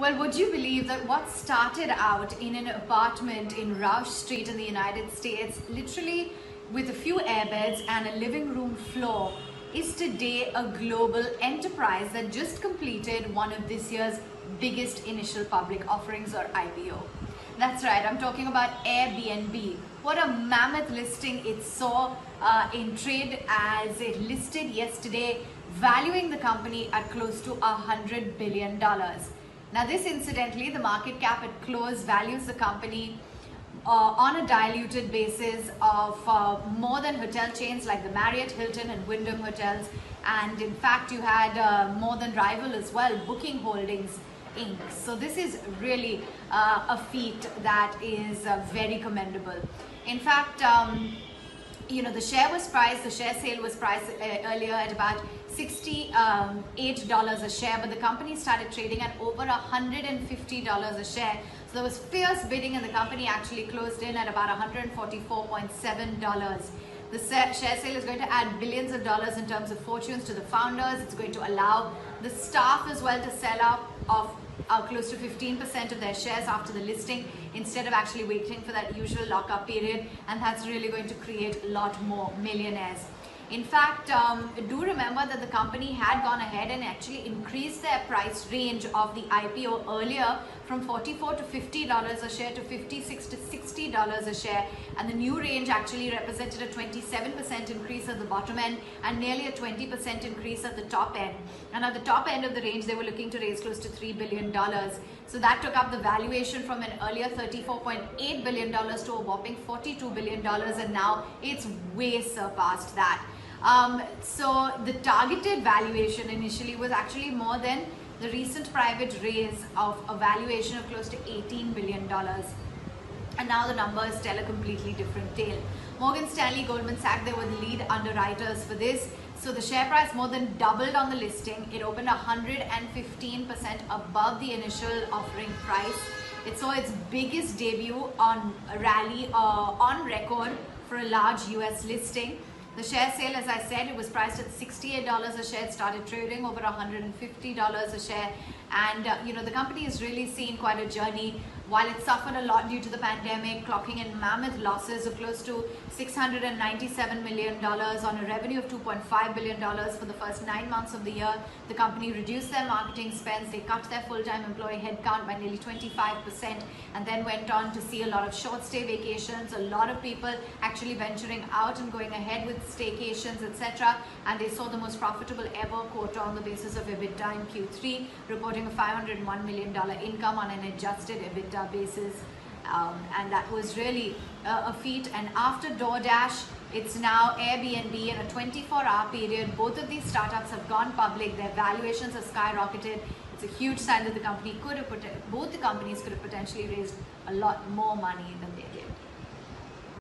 Well, would you believe that what started out in an apartment in Rausch Street in the United States, literally with a few airbeds and a living room floor, is today a global enterprise that just completed one of this year's biggest initial public offerings, or IPO. That's right, I'm talking about Airbnb. What a mammoth listing it saw in trade as it listed yesterday, valuing the company at close to $100 billion. Now this, incidentally, the market cap at close values the company on a diluted basis of more than hotel chains like the Marriott, Hilton and Wyndham Hotels, and in fact you had more than rival as well, Booking Holdings Inc. So this is really a feat that is very commendable. In fact, the share sale was priced earlier at about $68 a share, but the company started trading at over $150 a share. So there was fierce bidding and the company actually closed in at about $144.7. The share sale is going to add billions of dollars in terms of fortunes to the founders. It's going to allow the staff as well to sell off close to 15% of their shares after the listing, instead of actually waiting for that usual lockup period, and that's really going to create a lot more millionaires. In fact, do remember that the company had gone ahead and actually increased their price range of the IPO earlier from $44 to $50 a share to $56 to $60 a share, and the new range actually represented a 27% increase at the bottom end and nearly a 20% increase at the top end. And at the top end of the range, they were looking to raise close to $3 billion. So that took up the valuation from an earlier $34.8 billion to a whopping $42 billion, and now it's way surpassed that. So the targeted valuation initially was actually more than the recent private raise of a valuation of close to $18 billion. And now the numbers tell a completely different tale. Morgan Stanley, Goldman Sachs, they were the lead underwriters for this. So the share price more than doubled on the listing. It opened 115% above the initial offering price. It saw its biggest debut on a rally on record for a large US listing. The share sale, as I said, it was priced at $68 a share. It started trading over $150 a share. And, the company has really seen quite a journey. While it suffered a lot due to the pandemic, clocking in mammoth losses of close to $697 million on a revenue of $2.5 billion for the first 9 months of the year, the company reduced their marketing spends. They cut their full-time employee headcount by nearly 25%, and then went on to see a lot of short stay vacations, a lot of people actually venturing out and going ahead with staycations, etc. And they saw the most profitable ever quarter on the basis of EBITDA in Q3, reporting a $501 million income on an adjusted EBITDA basis, and that was really a feat. And after DoorDash, it's now Airbnb. In a 24-hour period, both of these startups have gone public. Their valuations have skyrocketed. It's a huge sign that both the companies could have potentially raised a lot more money than they did.